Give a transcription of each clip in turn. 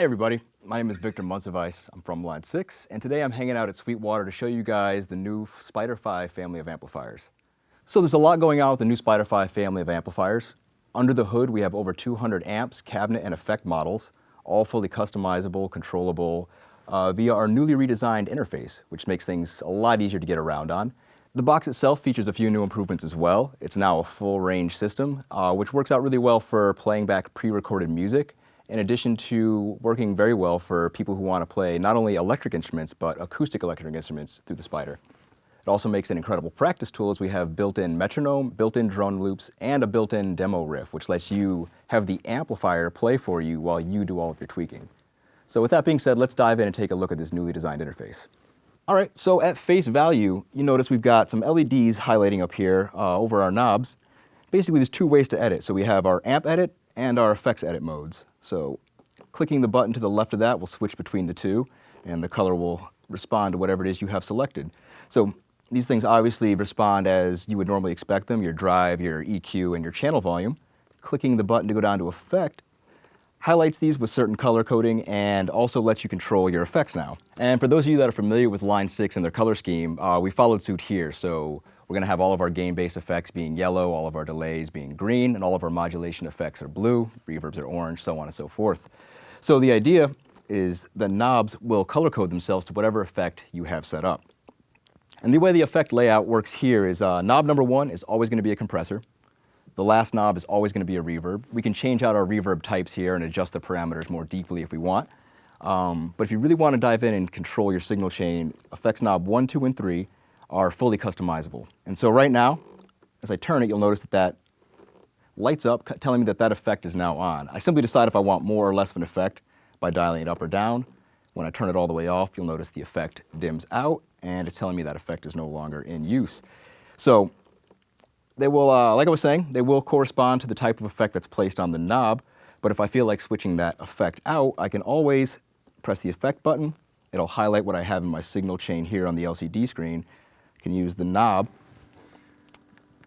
everybody, my name is Victor Moncebaiz. I'm from Line 6, and today I'm hanging out at Sweetwater to show you guys the new Spider 5 family of amplifiers. So there's a lot going on with the new Spider 5 family of amplifiers. Under the hood, we have over 200 amps, cabinet, and effect models, all fully customizable, controllable, via our newly redesigned interface, which makes things a lot easier to get around on. The box itself features a few new improvements as well. It's now a full range system, which works out really well for playing back pre-recorded music, in addition to working very well for people who want to play not only electric instruments, but acoustic electric instruments through the Spider. It also makes an incredible practice tool as we have built-in metronome, built-in drone loops, and a built-in demo riff, which lets you have the amplifier play for you while you do all of your tweaking. So with that being said, let's dive in and take a look at this newly designed interface. All right, so at face value, you notice we've got some LEDs highlighting up here over our knobs. Basically, there's two ways to edit. So we have our amp edit and our effects edit modes. So clicking the button to the left of that will switch between the two, and the color will respond to whatever it is you have selected. So these things obviously respond as you would normally expect them, your drive, your EQ, and your channel volume. Clicking the button to go down to effect highlights these with certain color coding and also lets you control your effects now. And for those of you that are familiar with Line 6 and their color scheme, we followed suit here. So we're going to have all of our gain-based effects being yellow, all of our delays being green, and all of our modulation effects are blue, reverbs are orange, so on and so forth. So the idea is the knobs will color code themselves to whatever effect you have set up. And the way the effect layout works here is knob number 1 is always going to be a compressor. The last knob is always going to be a reverb. We can change out our reverb types here and adjust the parameters more deeply if we want. But if you really want to dive in and control your signal chain, effects knob 1, 2, and 3 are fully customizable. And so right now, as I turn it, you'll notice that that lights up, telling me that that effect is now on. I simply decide if I want more or less of an effect by dialing it up or down. When I turn it all the way off, you'll notice the effect dims out, and it's telling me that effect is no longer in use. So they will, like I was saying, they will correspond to the type of effect that's placed on the knob, but if I feel like switching that effect out, I can always press the effect button. It'll highlight what I have in my signal chain here on the LCD screen. I can use the knob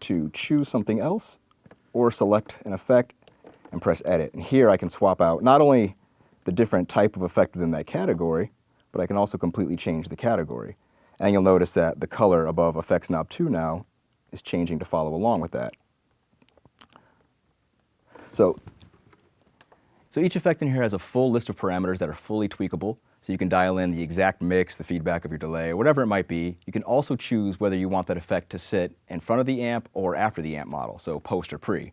to choose something else or select an effect and press edit. And here I can swap out not only the different type of effect within that category, but I can also completely change the category. And you'll notice that the color above effects knob 2 now is changing to follow along with that. So each effect in here has a full list of parameters that are fully tweakable. So you can dial in the exact mix, the feedback of your delay, whatever it might be. You can also choose whether you want that effect to sit in front of the amp or after the amp model, so post or pre.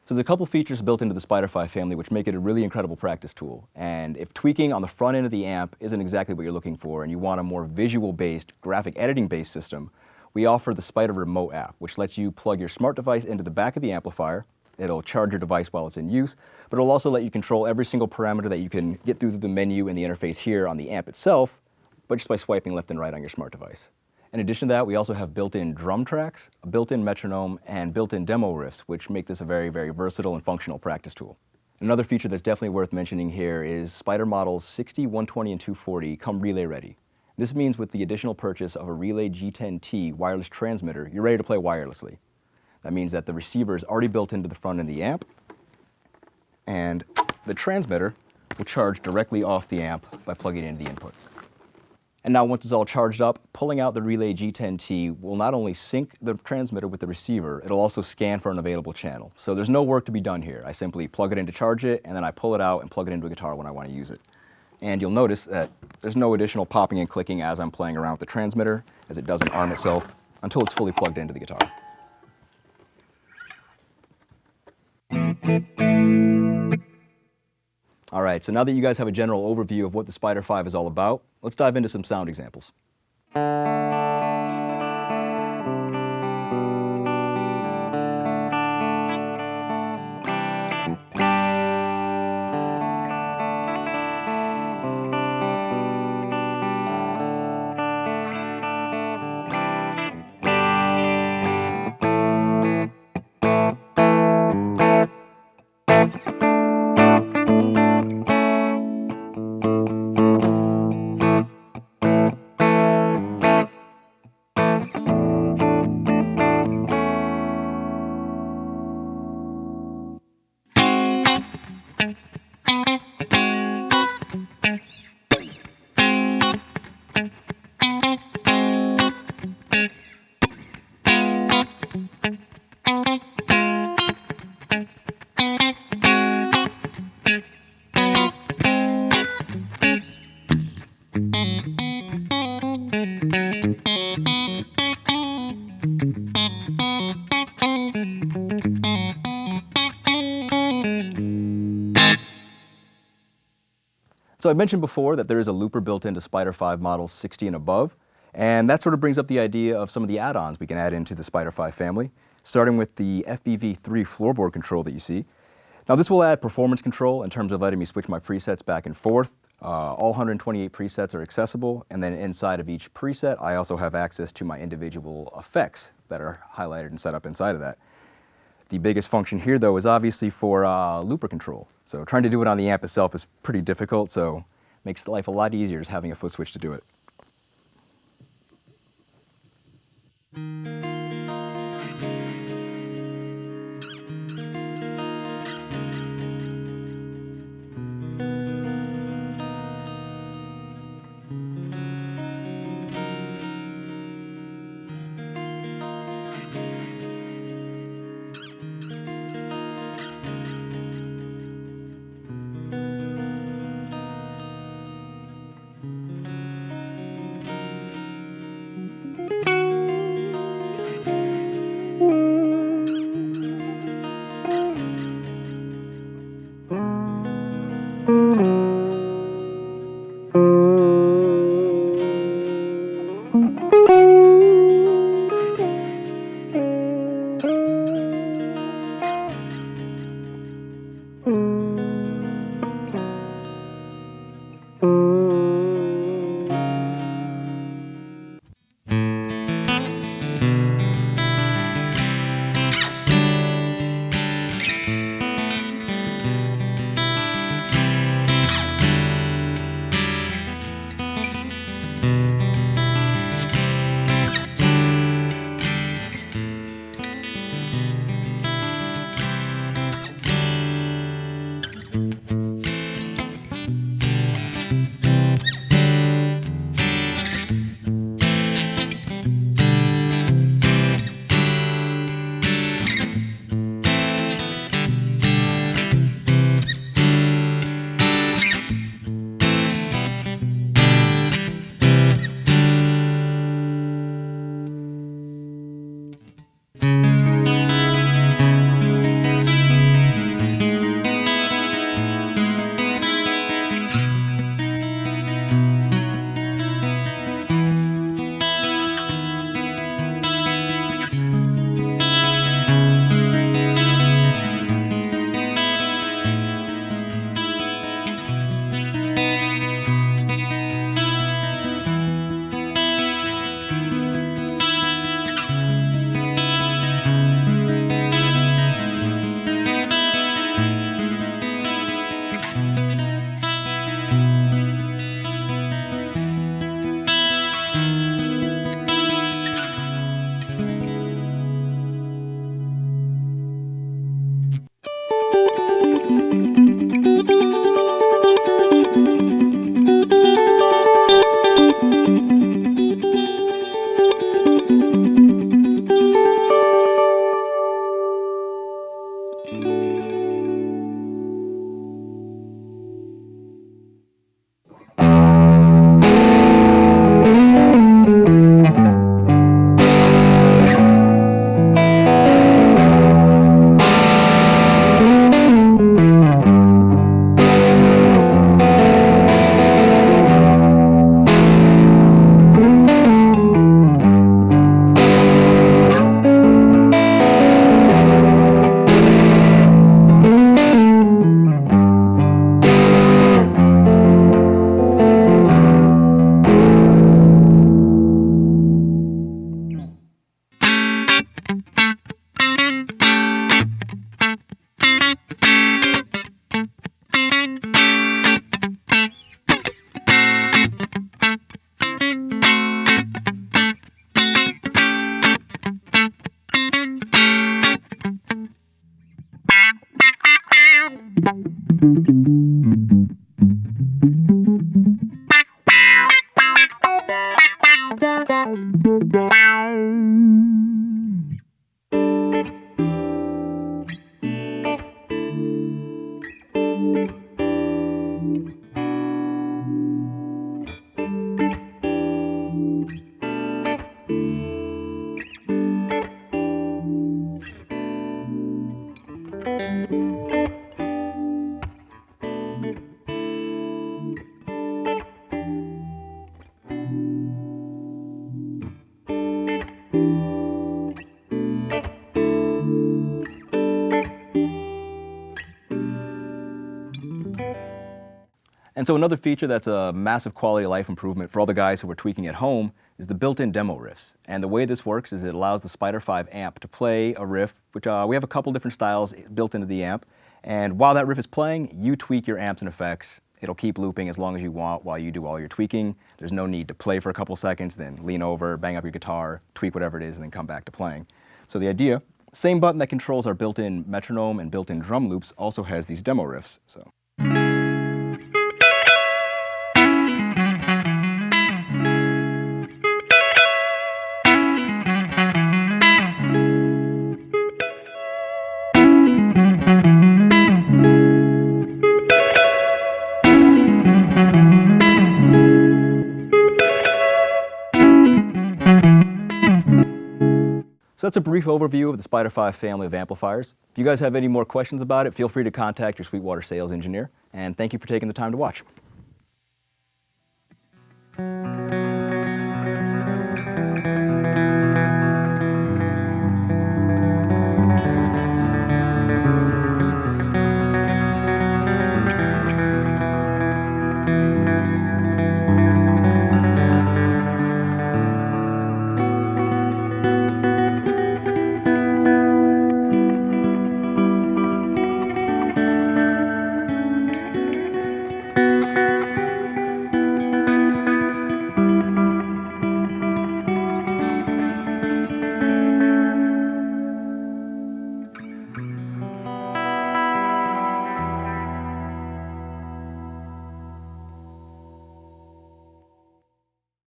So there's a couple features built into the Spider 5 family which make it a really incredible practice tool. And if tweaking on the front end of the amp isn't exactly what you're looking for and you want a more visual-based, graphic editing-based system, we offer the Spider Remote app, which lets you plug your smart device into the back of the amplifier. It'll charge your device while it's in use, but it'll also let you control every single parameter that you can get through the menu in the interface here on the amp itself, but just by swiping left and right on your smart device. In addition to that, we also have built-in drum tracks, a built-in metronome, and built-in demo riffs, which make this a very, very versatile and functional practice tool. Another feature that's definitely worth mentioning here is Spider models 60, 120, and 240 come relay ready. This means with the additional purchase of a Relay G10T wireless transmitter, you're ready to play wirelessly. That means that the receiver is already built into the front of the amp, and the transmitter will charge directly off the amp by plugging it into the input. And now once it's all charged up, pulling out the Relay G10T will not only sync the transmitter with the receiver, it'll also scan for an available channel. So there's no work to be done here. I simply plug it in to charge it, and then I pull it out and plug it into a guitar when I want to use it. And you'll notice that there's no additional popping and clicking as I'm playing around with the transmitter, as it doesn't arm itself until it's fully plugged into the guitar. All right, so now that you guys have a general overview of what the Spider 5 is all about, let's dive into some sound examples. So I mentioned before that there is a looper built into Spider 5 models 60 and above, and that sort of brings up the idea of some of the add-ons we can add into the Spider 5 family, starting with the FBV3 floorboard control that you see. Now this will add performance control in terms of letting me switch my presets back and forth. All 128 presets are accessible, and then inside of each preset I also have access to my individual effects that are highlighted and set up inside of that. The biggest function here though is obviously for looper control. So trying to do it on the amp itself is pretty difficult, so it makes life a lot easier just having a foot switch to do it. And so another feature that's a massive quality of life improvement for all the guys who are tweaking at home is the built-in demo riffs. And the way this works is it allows the Spider 5 amp to play a riff, which we have a couple different styles built into the amp. And while that riff is playing, you tweak your amps and effects. It'll keep looping as long as you want while you do all your tweaking. There's no need to play for a couple seconds, then lean over, bang up your guitar, tweak whatever it is, and then come back to playing. So the idea, same button that controls our built-in metronome and built-in drum loops also has these demo riffs. So. So that's a brief overview of the Spider 5 family of amplifiers. If you guys have any more questions about it, feel free to contact your Sweetwater sales engineer. And thank you for taking the time to watch.